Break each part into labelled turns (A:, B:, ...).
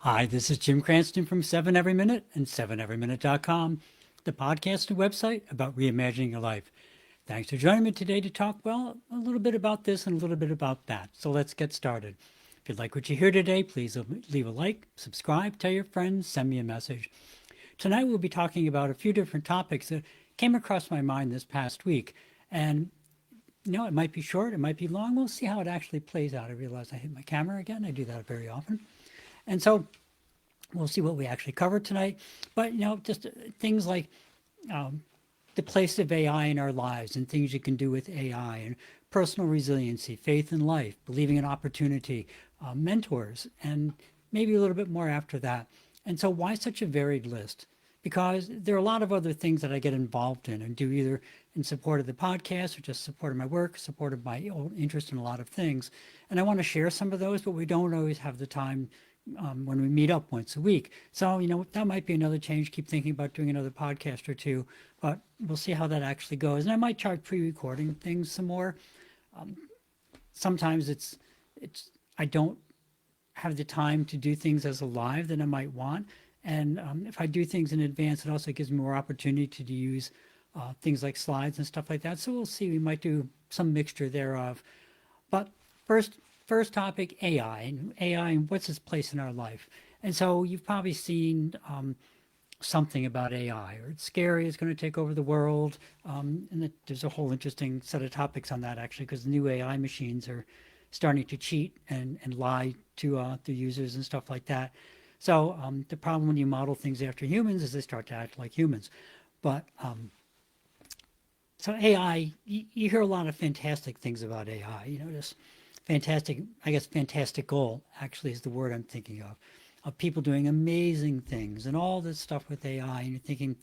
A: Hi, this is Jim Cranston from 7 Every Minute and 7everyminute.com, the podcast and website about reimagining your life. Thanks for joining me today to talk, well, a little bit about this and a little bit about that. So let's get started. If you like what you hear today, please leave a like, subscribe, tell your friends, send me a message. Tonight we'll be talking about a few different topics that came across my mind this past week. And it might be short, it might be long. We'll see how it actually plays out. I realize I hit my camera again. I do that very often. And so we'll see what we actually cover tonight. But, just things like the place of AI in our lives and things you can do with AI and personal resiliency, faith in life, believing in opportunity, mentors, and maybe a little bit more after that. And so, why such a varied list? Because there are a lot of other things that I get involved in and do either in support of the podcast or just support of my work, support of my own interest in a lot of things. And I want to share some of those, but we don't always have the time when we meet up once a week. So, that might be another change. Keep thinking about doing another podcast or two, but we'll see how that actually goes. And I might try pre-recording things some more. Sometimes I don't have the time to do things as a live that I might want. And if I do things in advance, it also gives me more opportunity to use things like slides and stuff like that. So we'll see. We might do some mixture thereof. But first topic, AI. And AI and what's its place in our life. And so you've probably seen something about AI, or it's scary, it's going to take over the world. There's a whole interesting set of topics on that, actually, because the new AI machines are starting to cheat and lie to the users and stuff like that. So the problem when you model things after humans is they start to act like humans. But so AI, you hear a lot of fantastic things about AI, just fantastic, I guess fantastical actually is the word I'm thinking of people doing amazing things and all this stuff with AI. And you're thinking,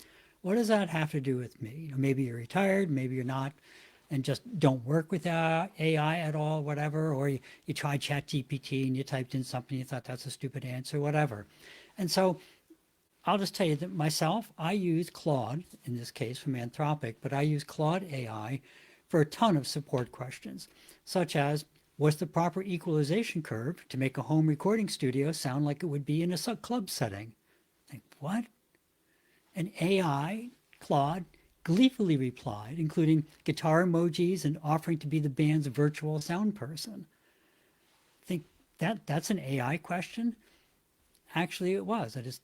A: what does that have to do with me? Maybe you're retired, maybe you're not, and just don't work with AI at all, whatever. Or you tried ChatGPT and you typed in something, you thought that's a stupid answer, whatever. And so I'll just tell you that myself, I use Claude, in this case from Anthropic, but I use Claude AI for a ton of support questions, such as what's the proper equalization curve to make a home recording studio sound like it would be in a club setting? Like, what? And AI, Claude, gleefully replied, including guitar emojis and offering to be the band's virtual sound person. I think that's an AI question. Actually, it was. I just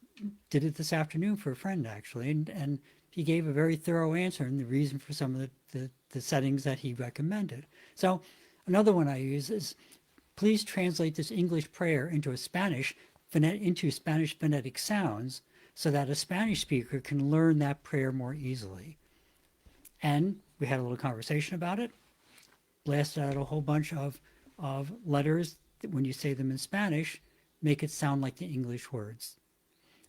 A: did it this afternoon for a friend, actually, and he gave a very thorough answer and the reason for some of the settings that he recommended. So another one I use is, please translate this English prayer into Spanish phonetic sounds so that a Spanish speaker can learn that prayer more easily. And we had a little conversation about it, blasted out a whole bunch of letters that when you say them in Spanish, make it sound like the English words.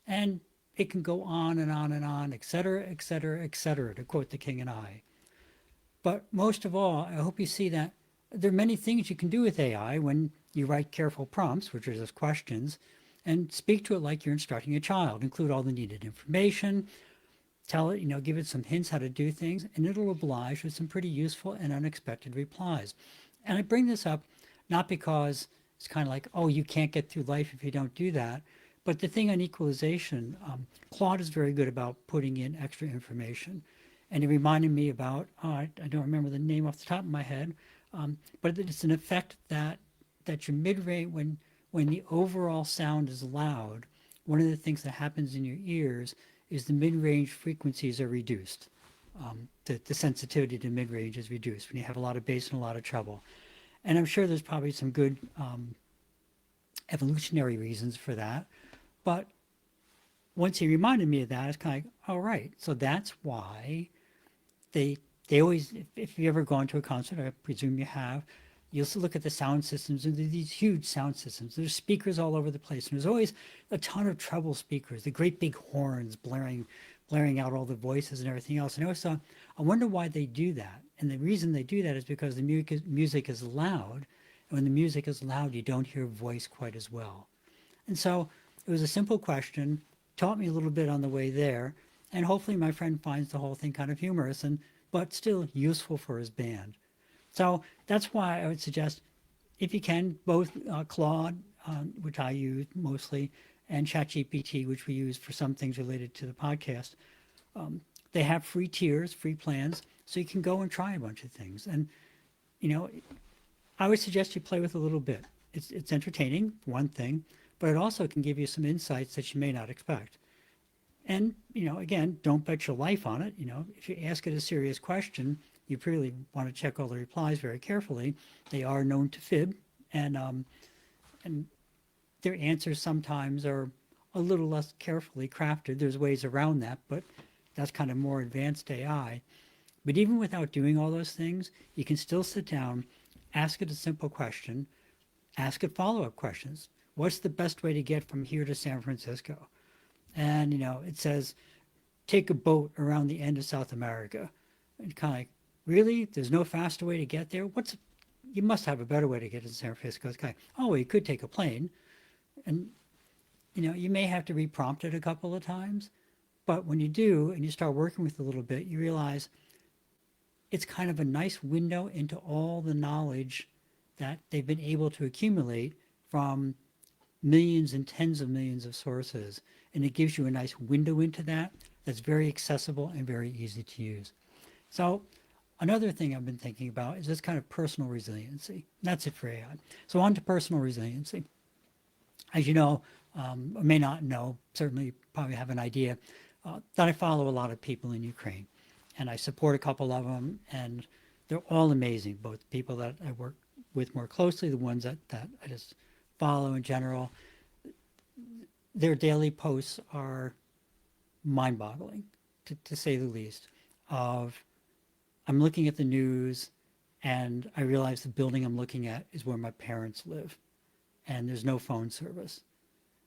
A: And it can go on and on and on, et cetera, et cetera, et cetera, to quote the King and I. But most of all, I hope you see that there are many things you can do with AI when you write careful prompts, which are just questions, and speak to it like you're instructing a child. Include all the needed information, tell it, give it some hints how to do things, and it'll oblige with some pretty useful and unexpected replies. And I bring this up not because it's kind of like, oh, you can't get through life if you don't do that. But the thing on equalization, Claude is very good about putting in extra information. And it reminded me about, I don't remember the name off the top of my head, but it's an effect that your mid-range, when the overall sound is loud, one of the things that happens in your ears is the mid-range frequencies are reduced. The sensitivity to mid-range is reduced when you have a lot of bass and a lot of treble. And I'm sure there's probably some good evolutionary reasons for that. But once he reminded me of that, it's kind of like, all right, so that's why they always, if you ever gone to a concert, I presume you have, you'll look at the sound systems, and there's these huge sound systems. There's speakers all over the place, and there's always a ton of treble speakers, the great big horns blaring out all the voices and everything else. And I always thought, I wonder why they do that. And the reason they do that is because the music is loud. And when the music is loud, you don't hear voice quite as well. And so it was a simple question, taught me a little bit on the way there. And hopefully my friend finds the whole thing kind of humorous, but still useful for his band. So that's why I would suggest, if you can, both Claude, which I use mostly, and ChatGPT, which we use for some things related to the podcast, they have free tiers, free plans, so you can go and try a bunch of things. And, you know, I would suggest you play with a little bit. It's entertaining, one thing, but it also can give you some insights that you may not expect. And, you know, again, don't bet your life on it. You know, if you ask it a serious question, you really want to check all the replies very carefully. They are known to fib, and their answers sometimes are a little less carefully crafted. There's ways around that, but that's kind of more advanced AI. But even without doing all those things, you can still sit down, ask it a simple question, ask it follow-up questions. What's the best way to get from here to San Francisco? And, you know, it says, take a boat around the end of South America. And kind of like, really? There's no faster way to get there? You must have a better way to get to San Francisco. It's kind of, oh, well, you could take a plane. And, you know, you may have to reprompt it a couple of times. But when you do, and you start working with it a little bit, you realize it's kind of a nice window into all the knowledge that they've been able to accumulate from millions and tens of millions of sources. And it gives you a nice window into that that's very accessible and very easy to use. So another thing I've been thinking about is this kind of personal resiliency. That's it for AI. So on to personal resiliency. As you know, or may not know, certainly probably have an idea, that I follow a lot of people in Ukraine. And I support a couple of them, and they're all amazing, both people that I work with more closely, the ones that I just follow in general. Their daily posts are mind-boggling, to say the least. I'm looking at the news, and I realize the building I'm looking at is where my parents live, and there's no phone service.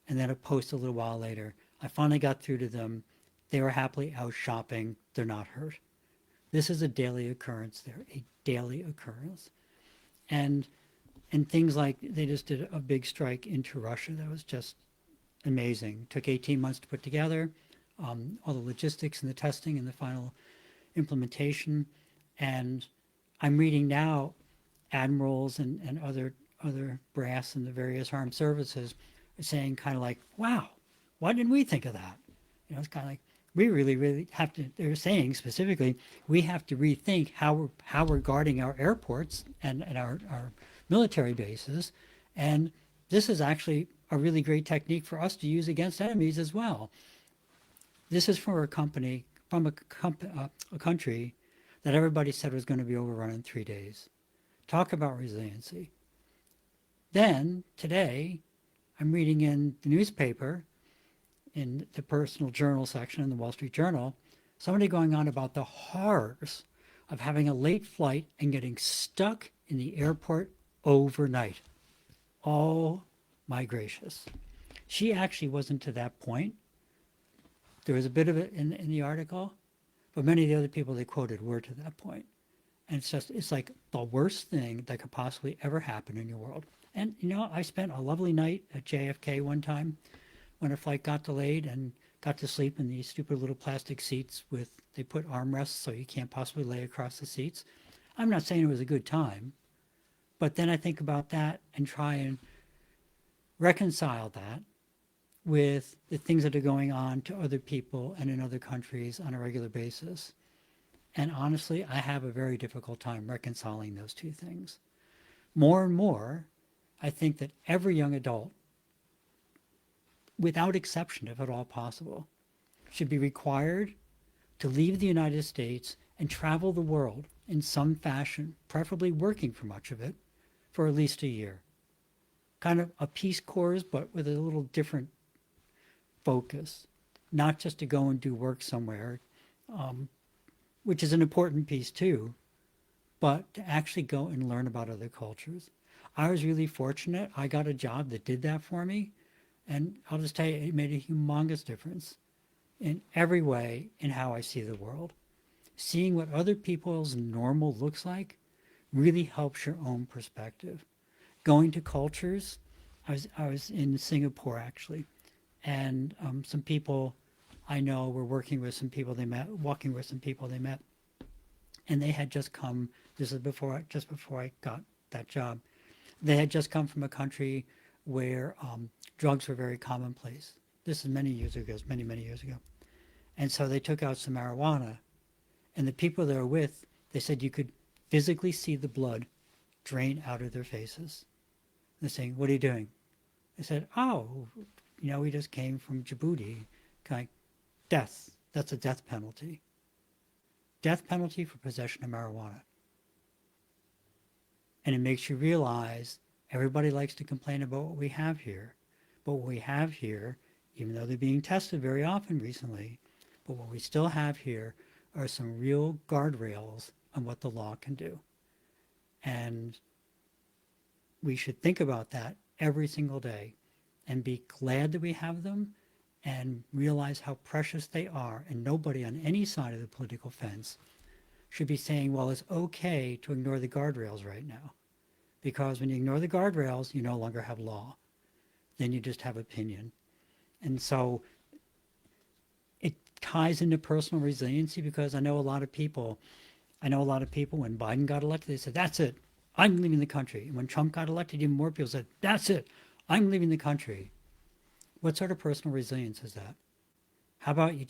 A: And then a post a little while later, I finally got through to them. They were happily out shopping. They're not hurt. This is a daily occurrence there, a daily occurrence. And things like they just did a big strike into Russia that was just amazing. Took 18 months to put together, all the logistics and the testing and the final implementation. And I'm reading now admirals and other brass in the various armed services are saying kind of like, wow, why didn't we think of that? You know, it's kind of like, we really have to, they're saying specifically, we have to rethink how we're guarding our airports and our military bases. And this is actually a really great technique for us to use against enemies as well. This is for a company, from a country that everybody said was going to be overrun in 3 days. Talk about resiliency. Then, today, I'm reading in the newspaper, in the personal journal section in the Wall Street Journal, somebody going on about the horrors of having a late flight and getting stuck in the airport overnight. Oh my gracious. She actually wasn't to that point. There was a bit of it in the article, but many of the other people they quoted were to that point. And it's like the worst thing that could possibly ever happen in your world. And, you know, I spent a lovely night at JFK one time when a flight got delayed and got to sleep in these stupid little plastic seats they put armrests so you can't possibly lay across the seats. I'm not saying it was a good time, but then I think about that and try and reconcile that with the things that are going on to other people and in other countries on a regular basis. And honestly, I have a very difficult time reconciling those two things. More and more, I think that every young adult, without exception, if at all possible, should be required to leave the United States and travel the world in some fashion, preferably working for much of it, for at least a year. Kind of a Peace Corps, but with a little different focus. Not just to go and do work somewhere, which is an important piece too, but to actually go and learn about other cultures. I was really fortunate. I got a job that did that for me. And I'll just tell you, it made a humongous difference in every way in how I see the world. Seeing what other people's normal looks like really helps your own perspective. Going to cultures, I was in Singapore actually, and some people I know were walking with some people they met, and they had just come. This is just before I got that job. They had just come from a country where drugs were very commonplace. This is many years ago, many, many years ago. And so they took out some marijuana, and the people they were with, they said you could physically see the blood drain out of their faces. They're saying, "What are you doing?" They said, "Oh, we just came from Djibouti." Kind of, death. That's a death penalty. Death penalty for possession of marijuana. And it makes you realize everybody likes to complain about what we have here. But what we have here, even though they're being tested very often recently, but what we still have here are some real guardrails on what the law can do. And we should think about that every single day and be glad that we have them and realize how precious they are. And nobody on any side of the political fence should be saying, well, it's okay to ignore the guardrails right now. Because when you ignore the guardrails, you no longer have law. Then you just have opinion. And so it ties into personal resiliency, because I know a lot of people when Biden got elected, they said, that's it, I'm leaving the country. And when Trump got elected, even more people said, that's it, I'm leaving the country. What sort of personal resilience is that? How about you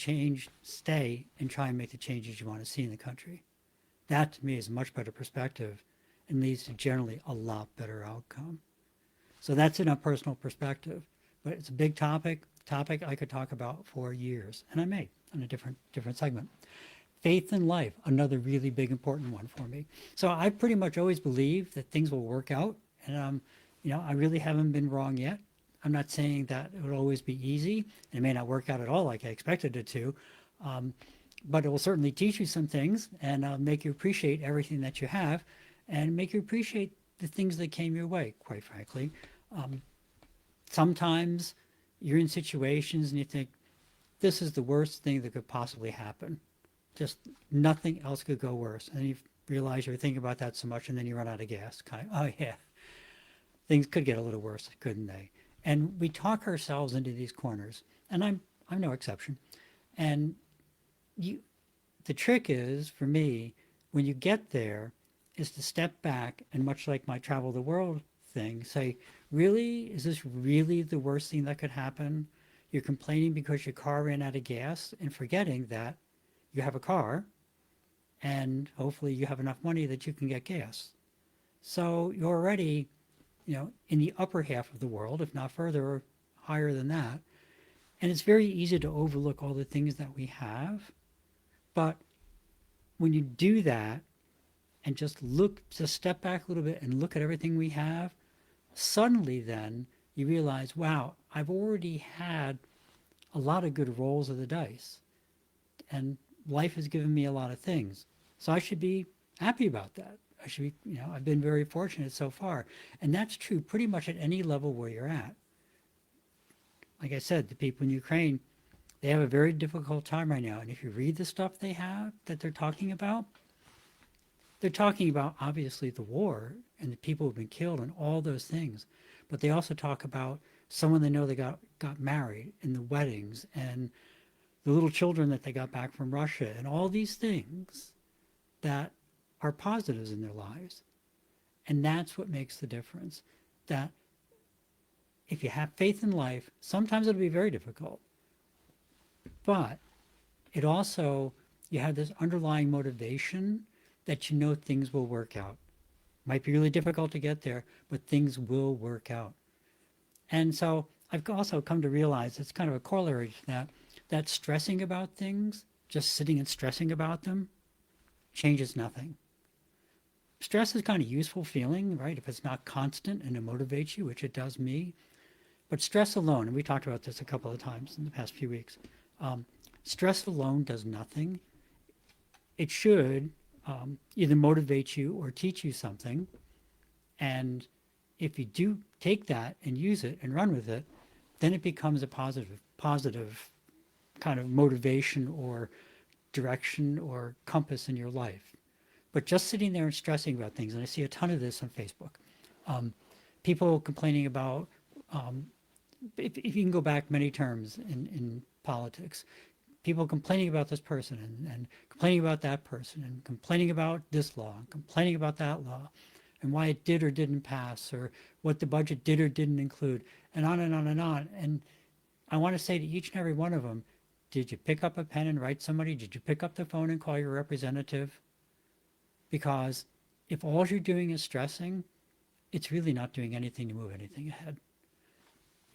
A: stay, and try and make the changes you want to see in the country? That to me is a much better perspective and leads to generally a lot better outcome. So that's in a personal perspective, but it's a big topic I could talk about for years, and I may on a different segment. Faith in life, another really big important one for me. So I pretty much always believe that things will work out, and I really haven't been wrong yet. I'm not saying that it will always be easy, and it may not work out at all like I expected it to, but it will certainly teach you some things and make you appreciate everything that you have, and make you appreciate the things that came your way, quite frankly. Sometimes you're in situations and you think, this is the worst thing that could possibly happen. Just nothing else could go worse. And you realize you're thinking about that so much, and then you run out of gas. Kind of, oh yeah, things could get a little worse, couldn't they? And we talk ourselves into these corners, and I'm no exception. And the trick is, for me, when you get there, is to step back and, much like my travel the world thing, say, really, is this really the worst thing that could happen? You're complaining because your car ran out of gas, and forgetting that you have a car, and hopefully you have enough money that you can get gas. So you're already, in the upper half of the world, if not further or higher than that. And it's very easy to overlook all the things that we have. But when you do that and just step back a little bit and look at everything we have, suddenly then you realize, wow, I've already had a lot of good rolls of the dice. And life has given me a lot of things. So I should be happy about that. I should be, I've been very fortunate so far. And that's true pretty much at any level where you're at. Like I said, the people in Ukraine, they have a very difficult time right now. And if you read the stuff that they're talking about obviously the war and the people who've been killed and all those things. But they also talk about someone they know they got married, and the weddings, and the little children that they got back from Russia, and all these things that are positives in their lives. And that's what makes the difference. That if you have faith in life, sometimes it'll be very difficult. But it also, you have this underlying motivation that things will work out. Might be really difficult to get there, but things will work out. And so I've also come to realize it's kind of a corollary to that stressing about things, just sitting and stressing about them, changes nothing. Stress is kind of a useful feeling, right? If it's not constant and it motivates you, which it does me. But stress alone, and we talked about this a couple of times in the past few weeks, stress alone does nothing. It should either motivate you or teach you something. And if you do take that and use it and run with it, then it becomes a positive kind of motivation or direction or compass in your life. But just sitting there and stressing about things, and I see a ton of this on Facebook, people complaining about, if you can go back many terms in politics, people complaining about this person and complaining about that person and complaining about this law and complaining about that law and why it did or didn't pass or what the budget did or didn't include, and on and on and on. And I want to say to each and every one of them, did you pick up a pen and write somebody? Did you pick up the phone and call your representative? Because if all you're doing is stressing, it's really not doing anything to move anything ahead.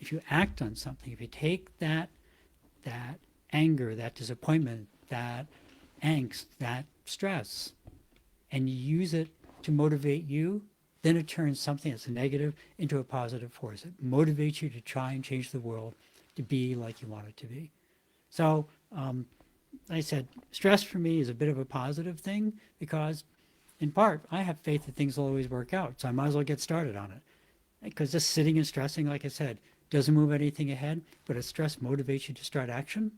A: If you act on something, if you take that anger, that disappointment, that angst, that stress, and you use it to motivate you, then it turns something that's negative into a positive force. It motivates you to try and change the world to be like you want it to be. So, like I said, stress for me is a bit of a positive thing because, in part, I have faith that things will always work out. So I might as well get started on it. Because just sitting and stressing, like I said, doesn't move anything ahead, but if stress motivates you to start action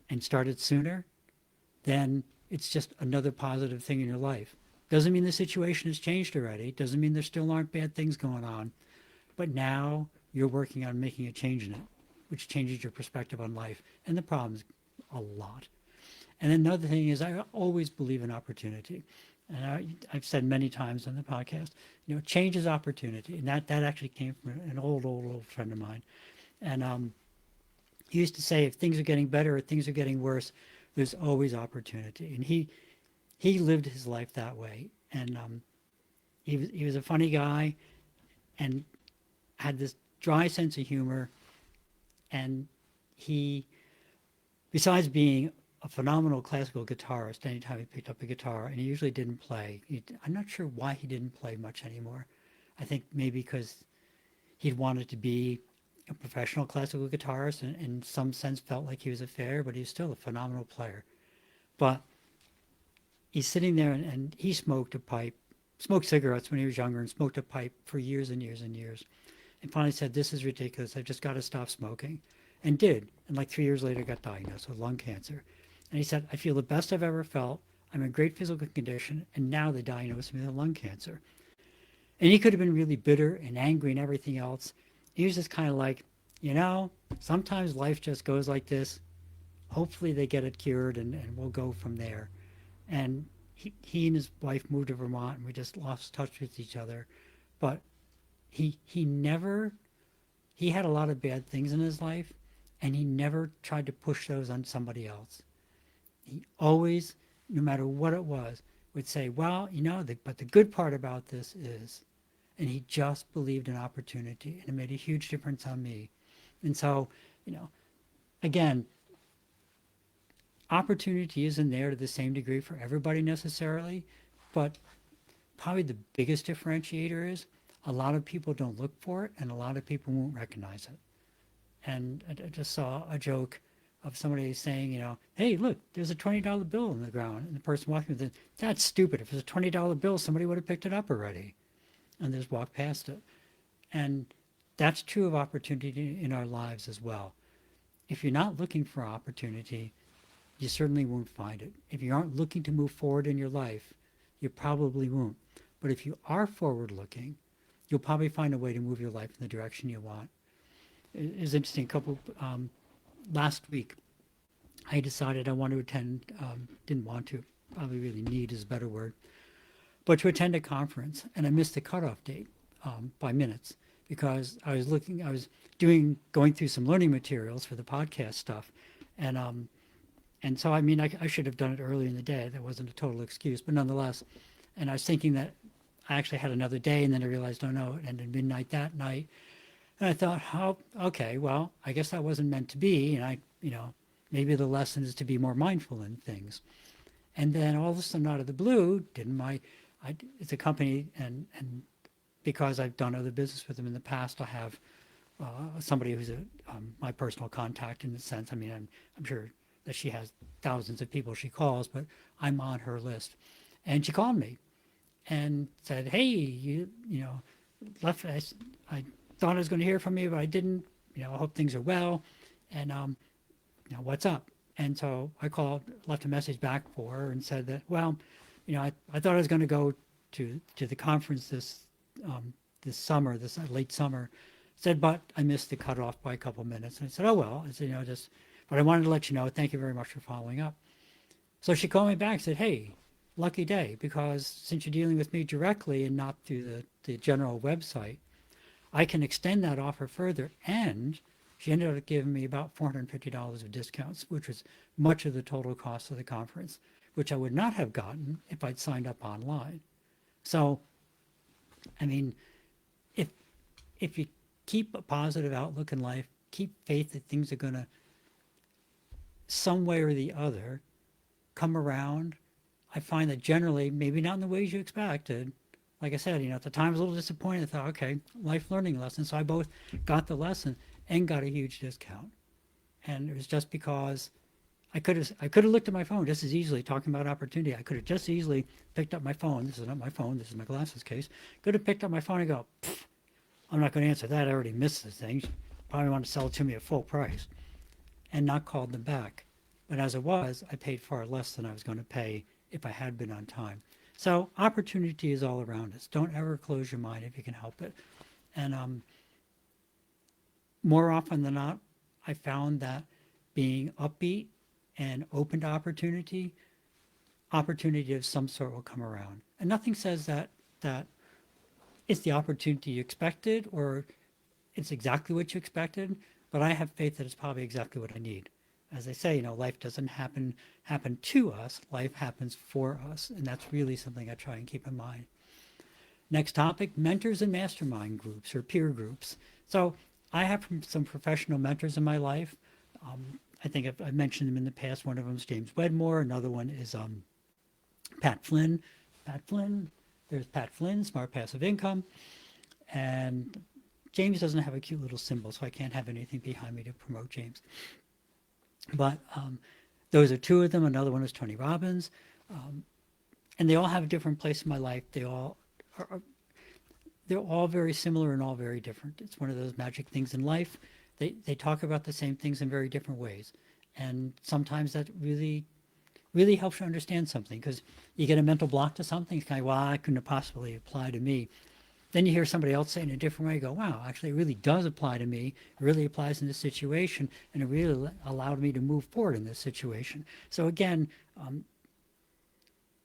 A: and start it sooner, then it's just another positive thing in your life. Doesn't mean the situation has changed already. Doesn't mean there still aren't bad things going on. But now you're working on making a change in it, which changes your perspective on life and the problems a lot. And then another thing is I always believe in opportunity. And I've said many times on the podcast, change is opportunity. And that actually came from an old friend of mine. And he used to say, if things are getting better or things are getting worse, there's always opportunity. And he lived his life that way. And he was a funny guy and had this dry sense of humor. And he, besides being a phenomenal classical guitarist, anytime he picked up a guitar, and he usually didn't play. I'm not sure why he didn't play much anymore. I think maybe because he'd wanted to be a professional classical guitarist and in some sense felt like he was a failure, but he's still a phenomenal player. But he's sitting there and he smoked cigarettes when he was younger and smoked a pipe for years and years and years. And finally said, this is ridiculous. I've just got to stop smoking. And did. And like 3 years later got diagnosed with lung cancer. And he said, I feel the best I've ever felt. I'm in great physical condition. And now they diagnosed me with lung cancer. And he could have been really bitter and angry and everything else. He was just kind of like, sometimes life just goes like this. Hopefully they get it cured and we'll go from there. And he and his wife moved to Vermont and we just lost touch with each other. But he had a lot of bad things in his life and he never tried to push those on somebody else. He always, no matter what it was, would say, well, but the good part about this is, and he just believed in opportunity and it made a huge difference on me. And so, again, opportunity isn't there to the same degree for everybody necessarily, but probably the biggest differentiator is a lot of people don't look for it and a lot of people won't recognize it. And I just saw a joke of somebody saying, hey, look, there's a $20 bill on the ground. And the person walking with it, that's stupid. If it's a $20 bill, somebody would have picked it up already and just walked past it. And that's true of opportunity in our lives as well. If you're not looking for opportunity, you certainly won't find it. If you aren't looking to move forward in your life, you probably won't. But if you are forward looking, you'll probably find a way to move your life in the direction you want. It's interesting. Last week, I decided I wanted to attend, didn't want to, probably really need is a better word, but to attend a conference. And I missed the cutoff date by minutes because I was going through some learning materials for the podcast stuff. And so, I should have done it early in the day. That wasn't a total excuse, but nonetheless. And I was thinking that I actually had another day, and then I realized, oh no, it ended midnight that night. And I thought, okay, well, I guess that wasn't meant to be. And maybe the lesson is to be more mindful in things. And then all of a sudden, out of the blue, it's a company, and because I've done other business with them in the past, I have somebody who's my personal contact in the sense. I'm sure that she has thousands of people she calls, but I'm on her list. And she called me and said, hey, I thought I was going to hear from you, but I didn't. I hope things are well. And, what's up? And so I called, left a message back for her and said that, well, I thought I was going to go to the conference this summer, this late summer. Said, but I missed the cutoff by a couple minutes. And I said, oh, well. I said, but I wanted to let you know, thank you very much for following up. So she called me back and said, hey, lucky day, because since you're dealing with me directly and not through the general website, I can extend that offer further and She ended up giving me about $450 of discounts, which was much of the total cost of the conference, which I would not have gotten if I'd signed up online. So, I mean, if if you keep a positive outlook in life, keep faith that things are going to some way or the other come around, I find that generally, maybe not in the ways you expected. Like I said, at the time I was a little disappointed. I thought, okay, life learning lesson. So I both got the lesson and got a huge discount. And it was just because I could have looked at my phone just as easily talking about opportunity. I could have just easily picked up my phone. This is not my phone. This is my glasses case. Could have picked up my phone and go, I'm not going to answer that. I already missed the thing. Probably want to sell it to me at full price, and not called them back. But as it was, I paid far less than I was going to pay if I had been on time. So opportunity is all around us. Don't ever close your mind if you can help it. And more often than not, I found that being upbeat and open to opportunity of some sort will come around. And nothing says that it's the opportunity you expected or it's exactly what you expected, but I have faith that it's probably exactly what I need. As I say, life doesn't happen to us. Life happens for us, and that's really something I try and keep in mind. Next topic, mentors and mastermind groups or peer groups. So I have some professional mentors in my life. I think I've mentioned them in the past. One of them is James Wedmore. Another one is Pat Flynn. There's Pat Flynn, Smart Passive Income. And James doesn't have a cute little symbol, so I can't have anything behind me to promote James. But those are two of them. Another one is Tony Robbins. And they all have a different place in my life. They're all very similar and all very different. It's one of those magic things in life. They talk about the same things in very different ways. And sometimes that really, really helps you understand something, because you get a mental block to something. It's kind of, well, I couldn't have possibly apply to me. Then you hear somebody else say it in a different way. You go, wow, actually it really does apply to me. It really applies in this situation. And it really allowed me to move forward in this situation. So again,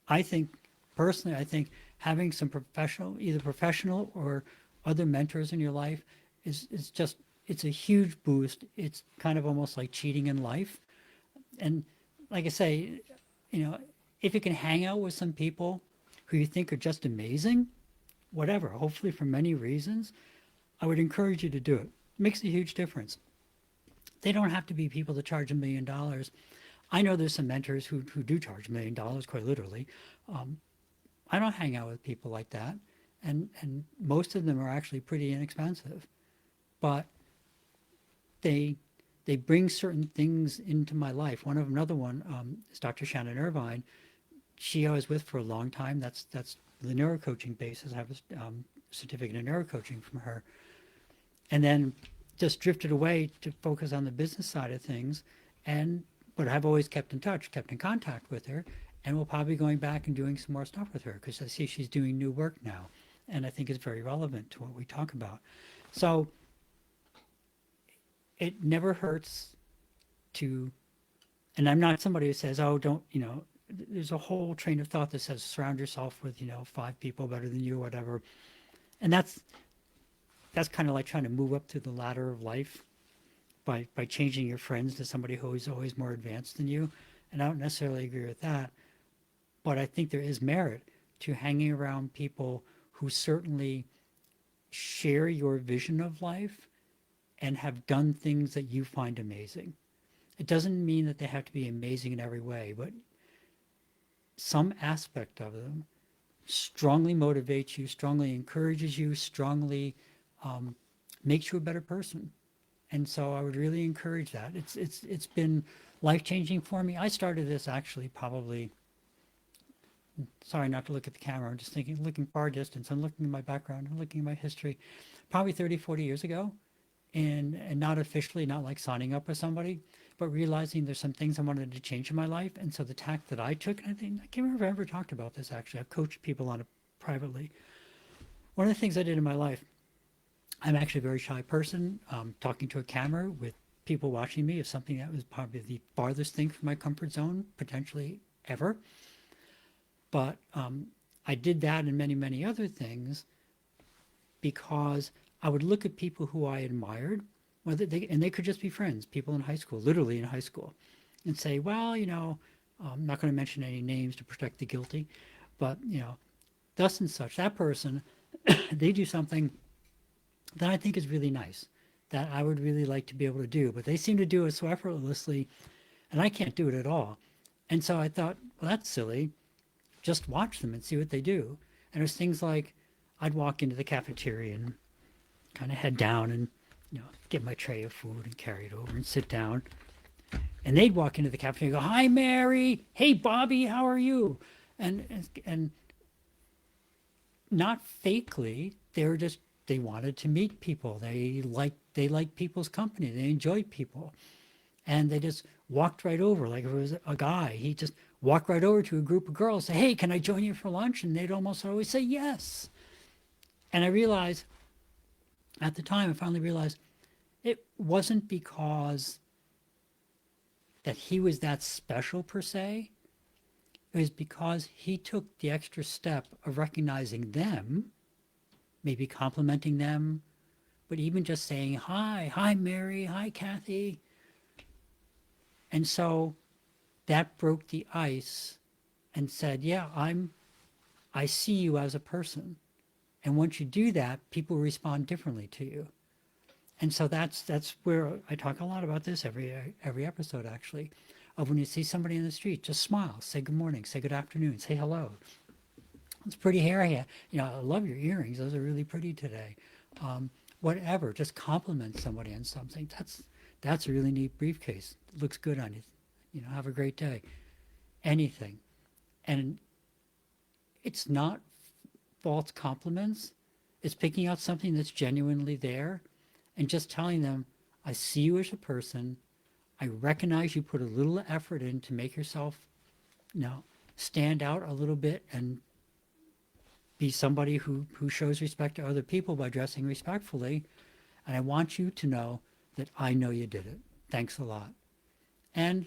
A: I think having some either professional or other mentors in your life is just, it's a huge boost. It's kind of almost like cheating in life. And like I say, if you can hang out with some people who you think are just amazing, whatever, hopefully for many reasons, I would encourage you to do it. It makes a huge difference. They don't have to be people that charge $1 million. I know there's some mentors who do charge $1 million, quite literally. I don't hang out with people like that. And most of them are actually pretty inexpensive. But they bring certain things into my life. Another one is Dr. Shannon Irvine. I was with for a long time. That's the neurocoaching basis. I have a certificate in neurocoaching from her. And then just drifted away to focus on the business side of things. But I've always kept in contact with her. And we'll probably be going back and doing some more stuff with her, because I see she's doing new work now. And I think it's very relevant to what we talk about. So it never hurts to, and I'm not somebody who says, oh, don't, there's a whole train of thought that says surround yourself with, 5 people better than you, whatever. And that's kind of like trying to move up through the ladder of life by changing your friends to somebody who is always more advanced than you. And I don't necessarily agree with that. But I think there is merit to hanging around people who certainly share your vision of life and have done things that you find amazing. It doesn't mean that they have to be amazing in every way, but some aspect of them strongly motivates you, strongly encourages you, strongly makes you a better person. And so I would really encourage that. It's been life-changing for me. I started this actually probably, sorry not to look at the camera, I'm just looking far distance. I'm looking at my background, I'm looking at my history, probably 30, 40 years ago. And not officially, not like signing up with somebody, but realizing there's some things I wanted to change in my life. And so the tack that I took, and I can't remember if I ever talked about this actually, I've coached people on it privately. One of the things I did in my life, I'm actually a very shy person. Talking to a camera with people watching me is something that was probably the farthest thing from my comfort zone, potentially ever. But I did that and many, many other things because I would look at people who I admired, and they could just be friends, people in high school, literally in high school, and say, well, I'm not going to mention any names to protect the guilty, but thus and such, that person, they do something that I think is really nice, that I would really like to be able to do, but they seem to do it so effortlessly, and I can't do it at all. And so I thought, well, that's silly. Just watch them and see what they do. And there's things like I'd walk into the cafeteria and kind of head down and get my tray of food and carry it over and sit down. And they'd walk into the cafeteria and go, "Hi, Mary. Hey, Bobby. How are you?" And not fakely, they wanted to meet people. They liked people's company. They enjoyed people, and they just walked right over. Like if it was a guy, he just walked right over to a group of girls, say, "Hey, can I join you for lunch?" And they'd almost always say yes. And I realized at the time, I finally realized it wasn't because that he was that special per se. It was because he took the extra step of recognizing them, maybe complimenting them, but even just saying, hi, Mary, hi, Kathy. And so that broke the ice and said, yeah, I see you as a person. And once you do that, people respond differently to you. And so that's where I talk a lot about this every episode, actually, of when you see somebody in the street, just smile, say good morning, say good afternoon, say hello. It's pretty hair here. I love your earrings. Those are really pretty today. Whatever, just compliment somebody on something. That's a really neat briefcase. It looks good on you. Have a great day. Anything. And it's not false compliments. It's picking out something that's genuinely there and just telling them, I see you as a person. I recognize you put a little effort in to make yourself, stand out a little bit and be somebody who shows respect to other people by dressing respectfully. And I want you to know that I know you did it. Thanks a lot. And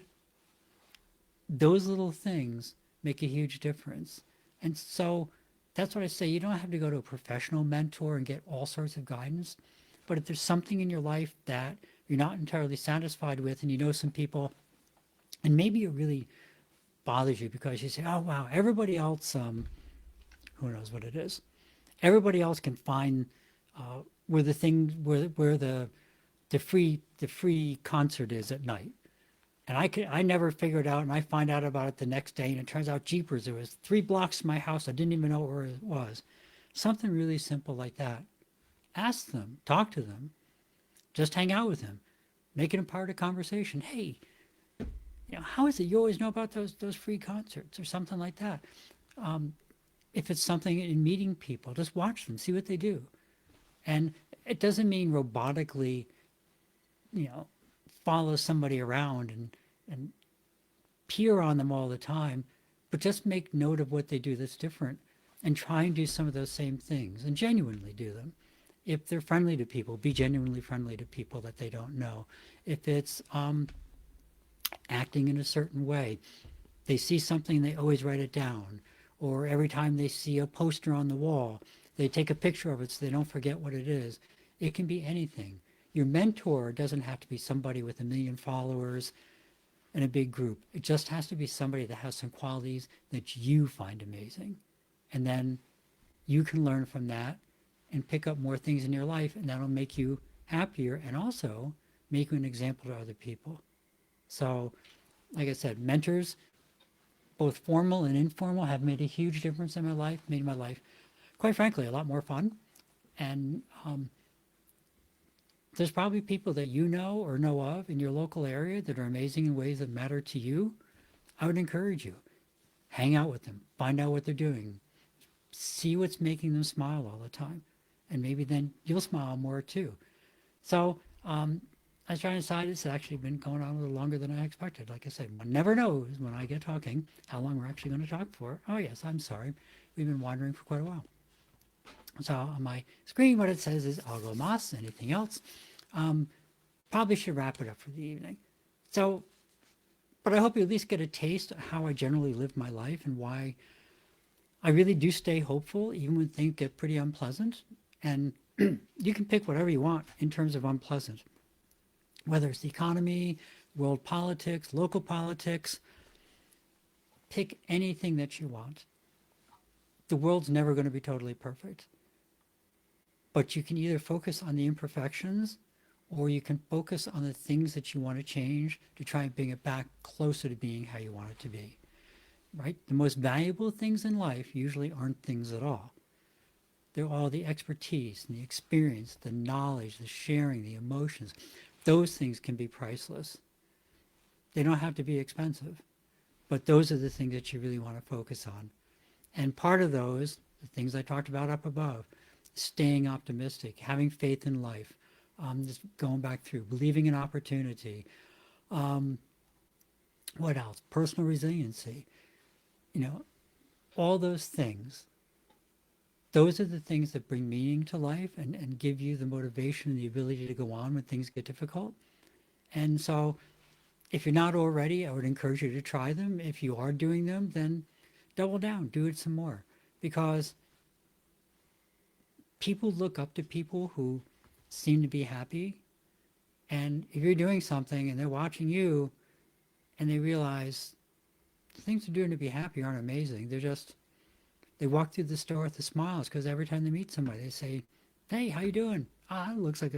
A: those little things make a huge difference. And so that's what I say. You don't have to go to a professional mentor and get all sorts of guidance. But if there's something in your life that you're not entirely satisfied with, and you know some people, and maybe it really bothers you because you say, oh, wow, everybody else, who knows what it is. Everybody else can find where the free concert is at night. And I never figured out, and I find out about it the next day, and it turns out, jeepers, it was 3 blocks from my house. I didn't even know where it was. Something really simple like that. Ask them, talk to them, just hang out with them, make it a part of conversation. Hey, how is it you always know about those free concerts or something like that? If it's something in meeting people, just watch them, see what they do. And it doesn't mean robotically, follow somebody around and peer on them all the time, but just make note of what they do that's different and try and do some of those same things and genuinely do them. If they're friendly to people, be genuinely friendly to people that they don't know. If it's acting in a certain way, they see something, they always write it down. Or every time they see a poster on the wall, they take a picture of it so they don't forget what it is. It can be anything. Your mentor doesn't have to be somebody with 1 million followers and a big group. It just has to be somebody that has some qualities that you find amazing. And then you can learn from that and pick up more things in your life, and that'll make you happier and also make you an example to other people. So, like I said, mentors, both formal and informal, have made a huge difference in my life, made my life, quite frankly, a lot more fun. And there's probably people that you know or know of in your local area that are amazing in ways that matter to you. I would encourage you. Hang out with them. Find out what they're doing. See what's making them smile all the time. And maybe then you'll smile more too. So I was trying to decide. It's actually been going on a little longer than I expected. Like I said, one never knows when I get talking how long we're actually going to talk for. Oh yes, I'm sorry. We've been wandering for quite a while. So on my screen, what it says is algo mas. Anything else? Probably should wrap it up for the evening. So, but I hope you at least get a taste of how I generally live my life and why I really do stay hopeful even when things get pretty unpleasant. And you can pick whatever you want in terms of unpleasant. whether it's the economy, world politics, local politics, pick anything that you want. The world's never going to be totally perfect, but you can either focus on the imperfections or you can focus on the things that you want to change to try and bring it back closer to being how you want it to be, right? The most valuable things in life usually aren't things at all. They're all the expertise and the experience, the knowledge, the sharing, the emotions. Those things can be priceless. They don't have to be expensive, but those are the things that you really want to focus on. And part of those, the things I talked about up above, staying optimistic, having faith in life, just going back through, believing in opportunity. What else? Personal resiliency. You know, all those things. Those are the things that bring meaning to life and give you the motivation and the ability to go on when things get difficult. And so if you're not already, I would encourage you to try them. If you are doing them, then double down, do it some more. Because people look up to people who seem to be happy. And if you're doing something and they're watching you and they realize the things they're doing to be happy aren't amazing, they walk through the store with the smiles because every time they meet somebody, they say, "Hey, how you doing? Ah, it looks like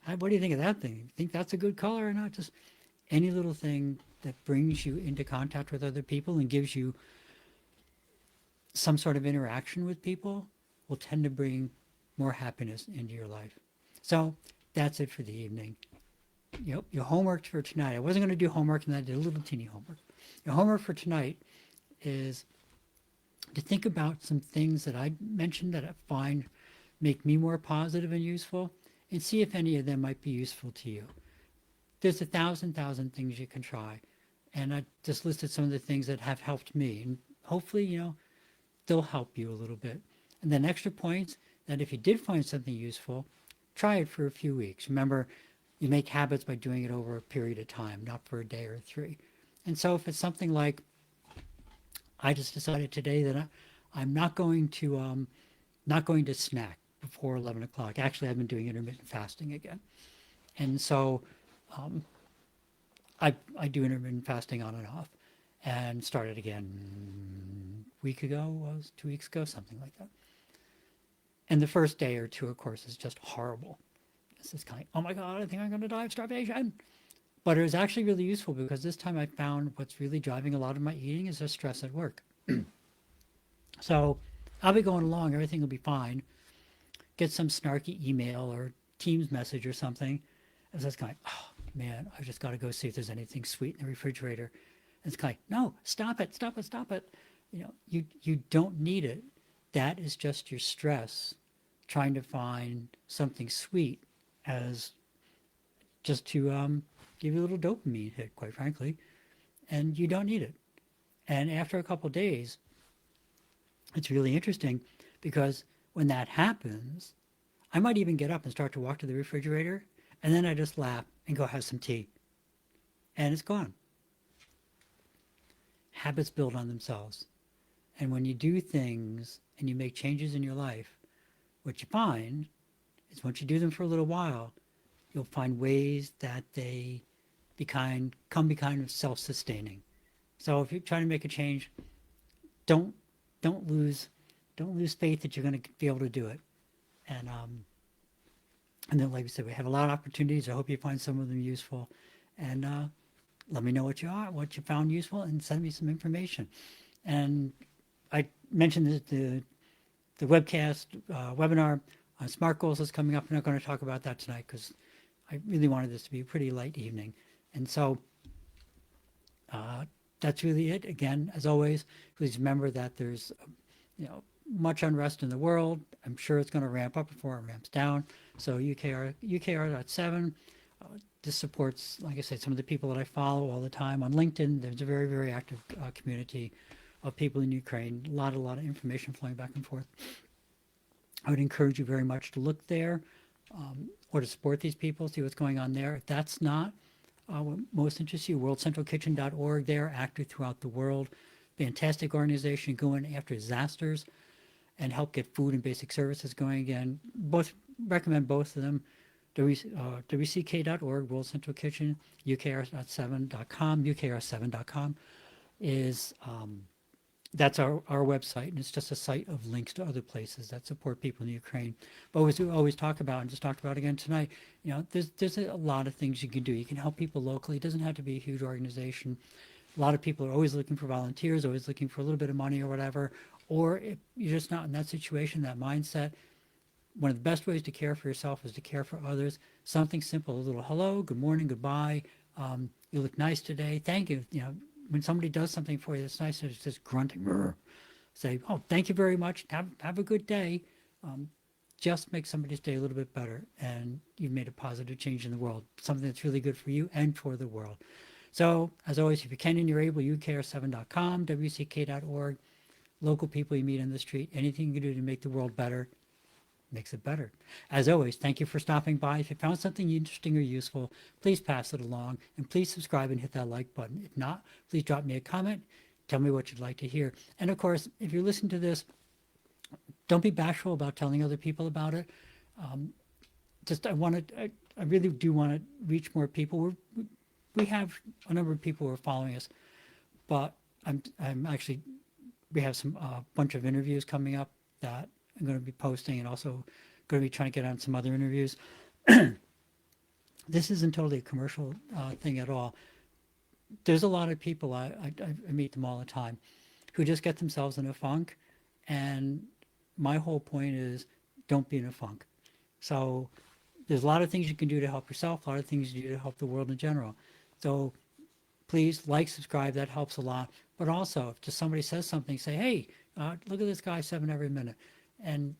A: what do you think of that thing? Think that's a good color or not?" Just any little thing that brings you into contact with other people and gives you some sort of interaction with people will tend to bring more happiness into your life. So that's it for the evening. Your homework for tonight. I wasn't going to do homework, and I did a little teeny homework. Your homework for tonight is to think about some things that I mentioned that I find make me more positive and useful, and see if any of them might be useful to you. There's a thousand things you can try, and I just listed some of the things that have helped me, and hopefully, they'll help you a little bit. And then extra points that if you did find something useful, try it for a few weeks. Remember, you make habits by doing it over a period of time, not for a day or three. And so if it's something like, I just decided today that I'm not going to snack before 11 o'clock. Actually, I've been doing intermittent fasting again. And so I do intermittent fasting on and off, and started again a week ago, was 2 weeks ago, something like that. And the first day or two, of course, is just horrible. It's just kind of, oh my God, I think I'm going to die of starvation. But it was actually really useful because this time I found what's really driving a lot of my eating is the stress at work. So I'll be going along. Everything will be fine. Get some snarky email or Teams message or something. And so it's kind of, oh man, I just got to go see if there's anything sweet in the refrigerator. And it's kind of, no, stop it, stop it, stop it. You don't need it. That is just your stress trying to find something sweet as just to give you a little dopamine hit, quite frankly. And you don't need it. And after a couple of days, it's really interesting because when that happens, I might even get up and start to walk to the refrigerator, and then I just laugh and go have some tea. And it's gone. Habits build on themselves. And when you do things and you make changes in your life, what you find is once you do them for a little while, you'll find ways that they become kind of self-sustaining. So if you're trying to make a change, don't lose faith that you're going to be able to do it. And then, like I said, we have a lot of opportunities. I hope you find some of them useful. And let me know what you found useful, and send me some information. And I mentioned that the webcast webinar on SMART goals is coming up. I'm not going to talk about that tonight because I really wanted this to be a pretty light evening. And so that's really it. Again, as always, please remember that there's much unrest in the world. I'm sure it's going to ramp up before it ramps down. So UKR.7, this supports, like I said, some of the people that I follow all the time on LinkedIn. There's a very, very active community of people in Ukraine. A lot of information flowing back and forth. I would encourage you very much to look there or to support these people, see what's going on there. If that's not what most interests you, worldcentralkitchen.org there, active throughout the world. Fantastic organization going after disasters and help get food and basic services going again. Recommend both of them. WCK.org, World Central Kitchen, UKR7.com, UKR7.com is that's our website, and it's just a site of links to other places that support people in Ukraine. But as we always talk about, and just talked about again tonight, there's a lot of things you can do. You can help people locally. It doesn't have to be a huge organization. A lot of people are always looking for volunteers, always looking for a little bit of money or whatever. Or if you're just not in that situation, that mindset, one of the best ways to care for yourself is to care for others. Something simple, a little hello, good morning, goodbye. You look nice today. Thank you. When somebody does something for you that's nice, it's just grunting. Brr. Say, oh, thank you very much. Have a good day. Just make somebody's day a little bit better, and you've made a positive change in the world. Something that's really good for you and for the world. So, as always, if you can and you're able, UKR7.com, WCK.org, local people you meet on the street, anything you can do to make the world better makes it better. As always, thank you for stopping by. If you found something interesting or useful, please pass it along, and please subscribe and hit that like button. If not, please drop me a comment. Tell me what you'd like to hear. And of course, if you're listening to this, don't be bashful about telling other people about it. I really do want to reach more people. We have a number of people who are following us, but I'm actually, we have some bunch of interviews coming up that I'm going to be posting, and also going to be trying to get on some other interviews. This isn't totally a commercial thing at all. There's a lot of people, I meet them all the time, who just get themselves in a funk. And my whole point is, don't be in a funk. So there's a lot of things you can do to help yourself, a lot of things you do to help the world in general. So please like, subscribe, that helps a lot. But also, if just somebody says something, say, hey, look at this guy 7 every minute. And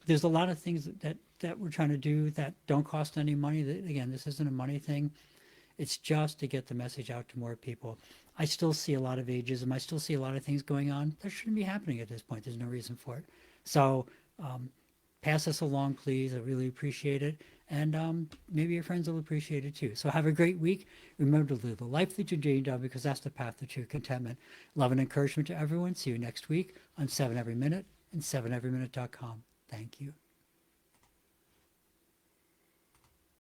A: there's a lot of things that we're trying to do that don't cost any money. Again, this isn't a money thing. It's just to get the message out to more people. I still see a lot of ageism. I still see a lot of things going on that shouldn't be happening at this point. There's no reason for it. So pass this along, please. I really appreciate it. And maybe your friends will appreciate it too. So have a great week. Remember to live the life that you're dreamed of, because that's the path to true contentment. Love and encouragement to everyone. See you next week on 7 Every Minute and 7everyminute.com. Thank you.